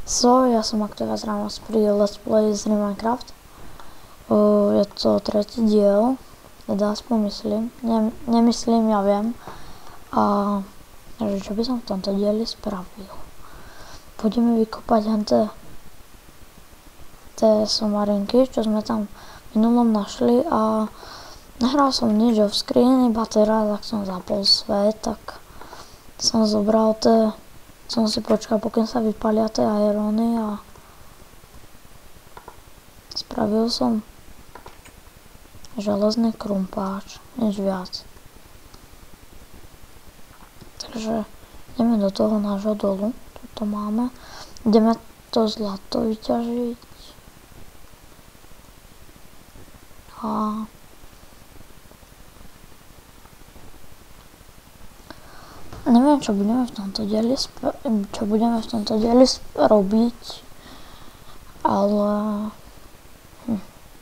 Ja som aktuálne rános pri Let's Play z Minecraft. Je to tretí diel, teda aspoň myslím, nemyslím, ja viem. A čo by som v tomto dieli spravil? Pôjdeme vykopať tie somarinky, čo sme tam minulom našli a nehral som nič off screen, iba teraz, ak som zapol svet, tak som zobral som si počkal, pokým sa vypalia tie aeróny a spravil som železný krumpáč, nič viac. Takže ideme do toho nášho dolu, toto máme, ideme to zlato vyťažiť a neviem, čo budeme v tomto dieli robiť, ale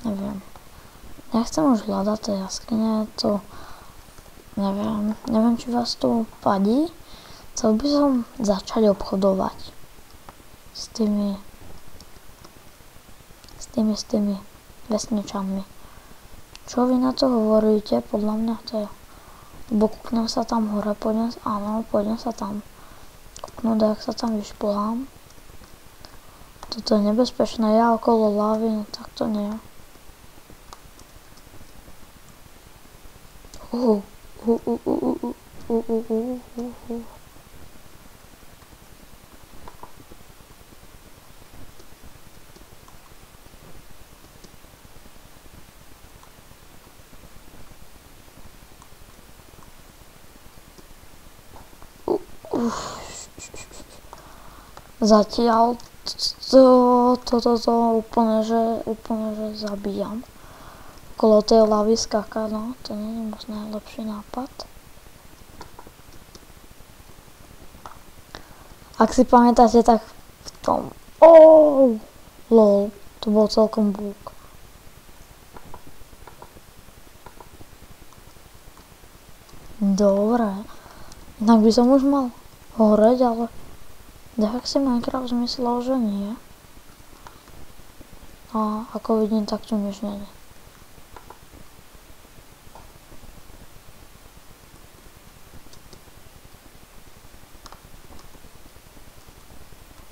neviem. Nechcem už hľadať tie jaskyne, to neviem, či vás to vadí. Chcel by som začať obchodovať s tými vesničanmi. Čo vy na to hovoríte? Podľa mňa to je. Lebo kúknem sa tam hore, pôjdem sa tam kúknúť, jak sa tam vyšplhám. Toto je nebezpečné, ja okolo lávy, no tak to nie. Zatiaľ toto úplne, že zabíjam. Okolo tej lavy skákať, no, to nie je možno najlepší nápad. Ak si pamätáte, tak v tom... lol, to bol celkom búk. Dobre, inak by som už mal horeť, ale tak si Minecraft zmyslel, že nie. A ako vidím, tak tu nič nie je.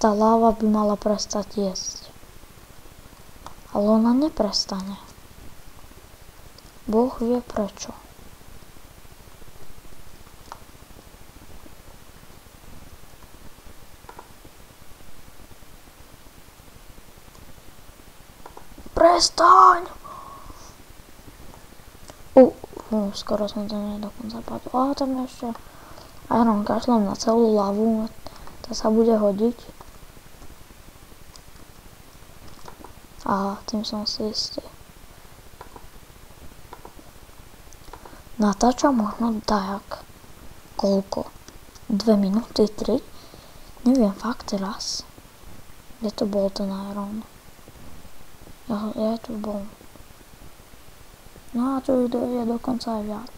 Tá láva by mala prestať jesť. Ale ona neprestane. Boh vie prečo. Prestaň! Skoro som to dokonca padol. A tam ešte iron kašlem na celú lavu. To sa bude hodiť. A tým som si istý. Natáčam možno dajak. Koľko? 2 minúty, 3? Neviem fakt teraz. Kde to bol ten iron? Ja tu bol. No a tu je dokonca aj viac.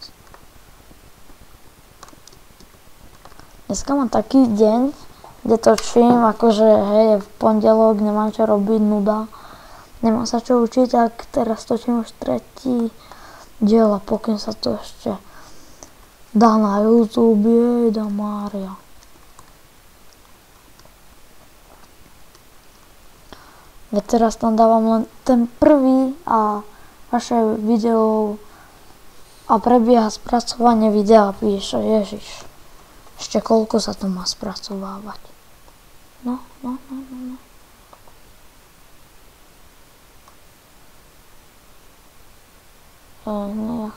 Dneska mám taký deň, kde točím, akože hej, v pondelok, nemám čo robiť, nuda. Nemám sa čo učiť, tak teraz točím už tretí diel a pokým sa to ešte dá na YouTube, jejda Mária. Veď teraz tam dávam len ten prvý a vaše video a prebieha spracovanie videa, píše, ježiš. Ešte koľko sa to má spracovávať. No. Hneď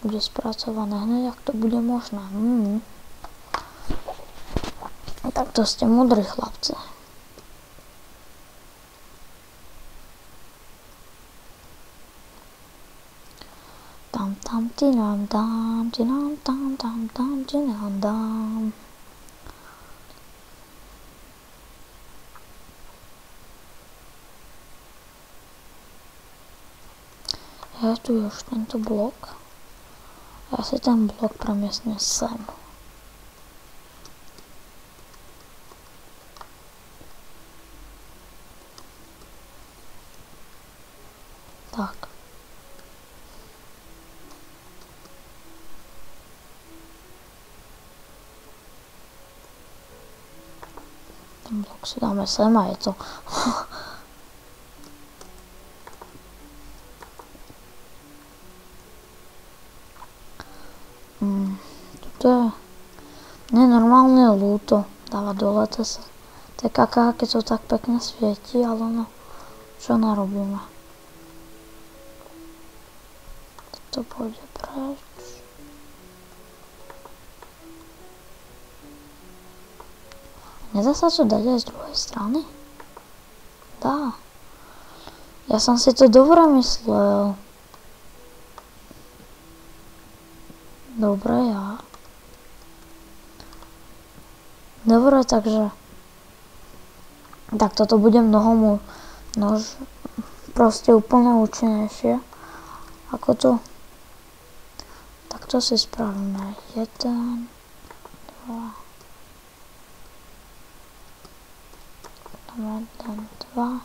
bude spracované, hneď ak to bude možné. Tak to ste múdri chlapci. Tam tinam dam. Ja tu už tento blok. Ja si ten blok premiestním sem. Tak. Ten blok si dáme sem a je to. Toto je nenormálne ľúto dávať dole tie kaká, keď to tak pekne svieti, ale no, čo narobíme? Toto pôjde preč. Nedá sa to dať aj z druhej strany? Dá. Ja som si to dobre myslel. Dobre, ja. Dobre, takže tak toto bude mnoho proste úplne účinnejšie. Ako to? Tak to si spravíme. 1, 2. Dáme 1, 2.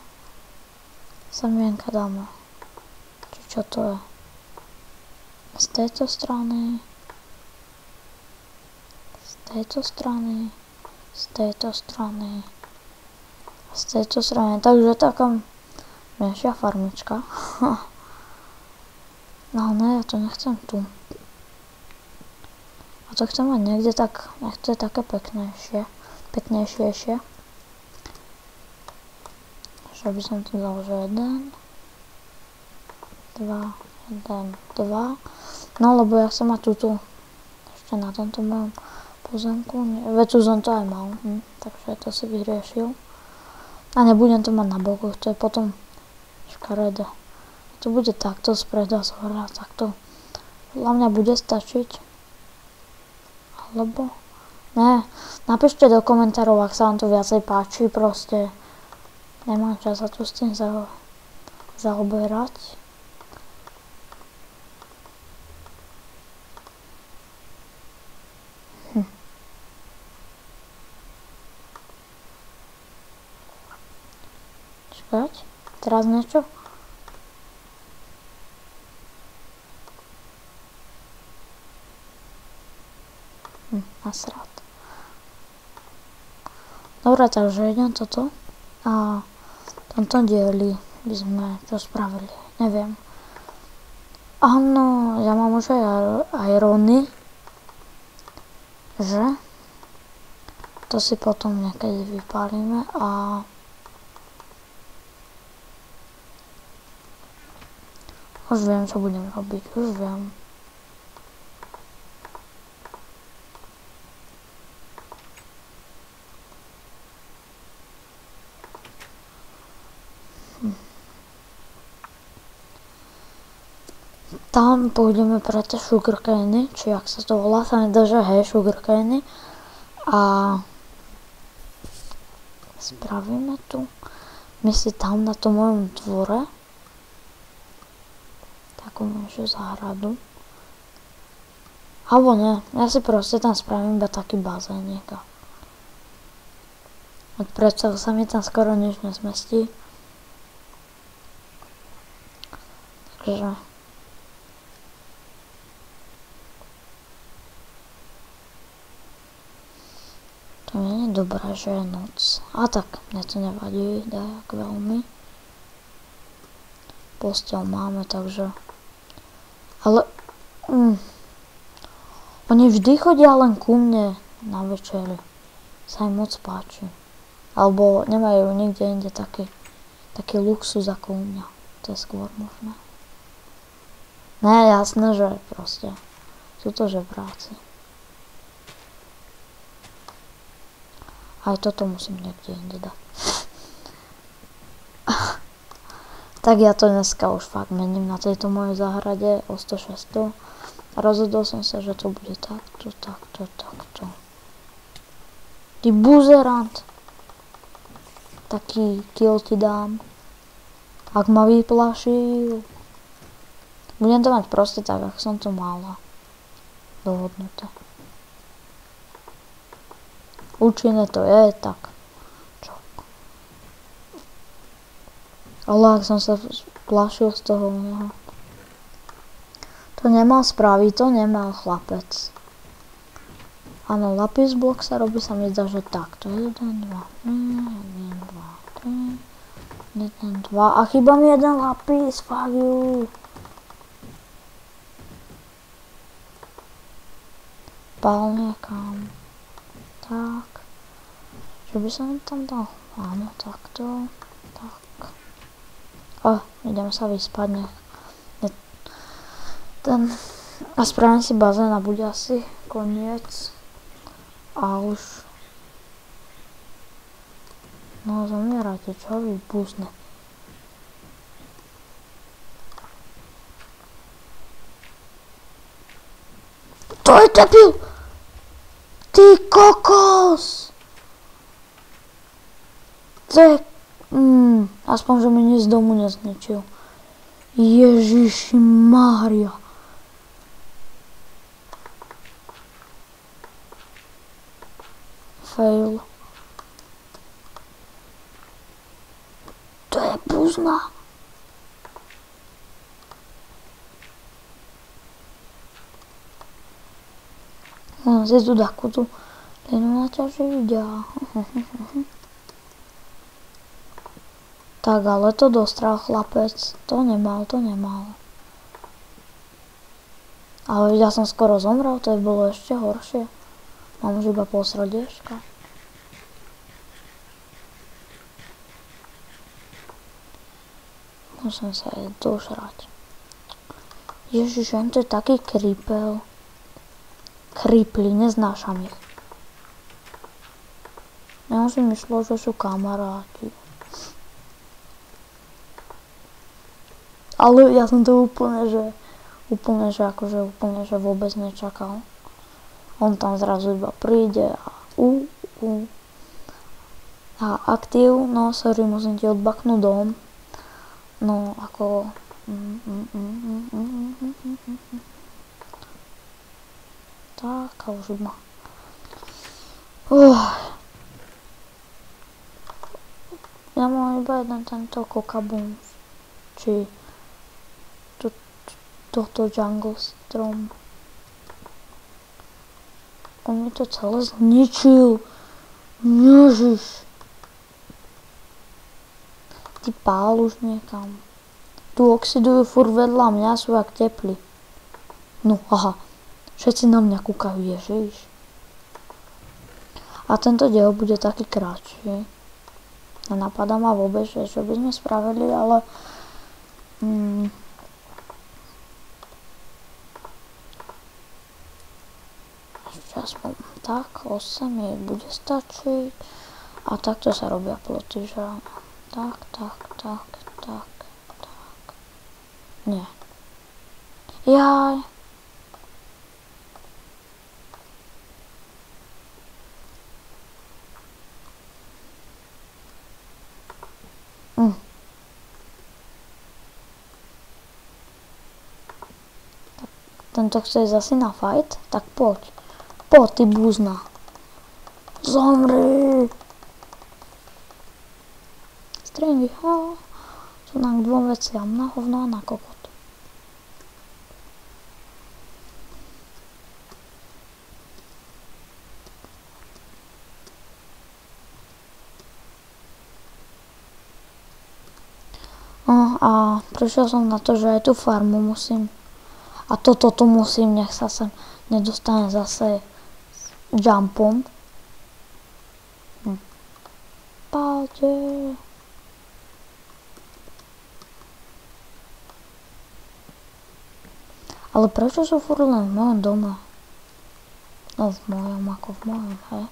Semienka dáme. Čo to je? Z tejto strany. Z tejto strany. Z tejto strany. Z tejto strany. Takže taká menšia farmička. No ne, ja to nechcem tu. A to chcem mať niekde tak, nech to je také peknejšie. Že by som tu dal, že 1, 2, 1, 2. No lebo ja chcem mať túto ešte na tomto mojom pozemku. Veď tu som to aj mal, takže to si vyriešil. A nebudem to mať na bokoch, to je potom škaredé. To bude takto spreda zhora, takto. Podľa mňa bude stačiť. Alebo? Ne, napíšte do komentárov, ak sa vám to viacej páči, proste. Nemám čas sa tu s tým zaoberať. Čakať, teraz niečo? Nasrát. Dobre, takže idem toto. A v tomto dieli by sme to spravili. Neviem. Áno, ja mám už aj rony. Že? To si potom niekedy vypálime a už viem, čo budem robiť. Už viem. Tam pôjdeme pre tie sugarcany, či ak sa to volá, sa nedá, že hej, sugarcany. A spravíme tu, my si tam na tom mojom dvore takú menšiu záhradu. Alebo ne, ja si proste tam spravím iba taký bazénik. Predsa sa mi tam skoro nič nezmestí. Takže to nie je dobré, že je noc. A tak, mne to nevadí, dajak veľmi. Posteľ máme, takže. Ale oni vždy chodia len ku mne na večeri. Sa im moc páči. Alebo nemajú nikde inde taký luxus ako u mňa. To je skôr možné. Ne, jasné, že proste sú to žebráci. Aj toto musím niekde inde dať. Tak ja to dneska už fakt mením na tejto mojej záhrade o 100-600. A rozhodol som sa, že to bude takto. Ty buzerant. Taký kill ti dám. Ak ma vyplašil. Budem to mať proste tak, ako som to mala. Dohodnuté. Účinné to je, tak. Čo? Ale ak som sa splašil z toho neho. To nemal spraviť, to nemal chlapec. Áno, lapis blok sa robí, sa mi zdá, že takto. 1, 2, 3, 1, 2, 3, 1, 2. A chýba mi jeden lapis, fuck you. Pál niekam. Tak. Čo by som tam dal? Áno, takto. Tak. Idem sa vyspať. A spravím si bazén a bude asi koniec. A už... No, zomierajte, čo vy búzne. To je debil! Ty kokos! To je... aspoň, že mi nic z domu nezničil. Ježiši Mária. Fail. To je buzna. Zde tu takú linu naťažiť a... Tak, ale to dostral chlapec. To nemal. Ale ja som skoro zomrel, to je bolo ešte horšie. Mám už iba pol srdiečka. Musím sa aj dožrať. Ježiš, to je taký kripel. Kripli, neznášam ich. Ja už si myslel, že sú kamaráti. Ale ja som to úplne, že vôbec nečakal. On tam zrazu iba príde a aktív, no sorry, musím ti odbaknúť dom. No, ako... Tak, a už ma... Ja mám iba jeden tento kokabum. Či... Toto jungle strom. On mi to celé zničil. Ježiš. Ty pál už niekam. Tu oxidujú furt vedľa mňa, sú jak teplí. No, aha. Všetci na mňa kúkajú, ježiš. A tento diel bude taký kratší. Nenapadá ma vôbec, že čo by sme spravili, ale... aspoň tak, 8 jej bude stačiť a takto sa robia ploty, že tak, nie. Jaj. Tento chce zase na fight, tak poď. Poď, ty búzna. Zomri. Stringy, sú nám k dvom veciam, na hovno a na kokot. A prišiel som na to, že aj tú farmu musím. A toto tu musím, nech sa sem nedostane zase jumpom. Pálte. Ale prečo sú furt len v mojom dome? No v mojom, ako v mojom, hej.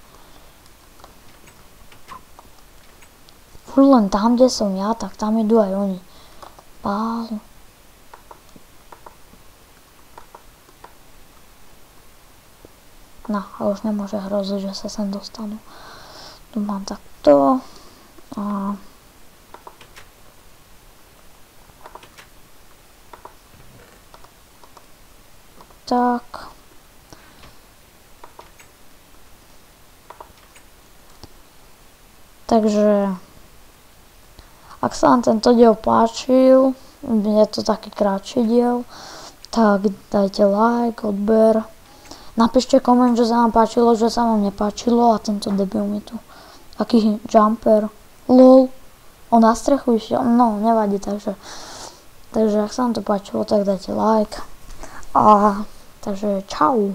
Furt len tam, kde som ja, tak tam idú aj oni. Pálu. No, a už nemôže hroziť, že sa sem dostanú. Tu mám takto. Tak. Takže, ak sa vám tento diel páčil, je to taký krátší diel, tak dajte like, odber. Napíšte koment, že sa vám páčilo, že sa vám nepáčilo a tento debil mi tu. Taký jumper. LOL. On na strechu išiel. No, nevadí, takže ak sa vám to páčilo, tak dajte like. A takže čau.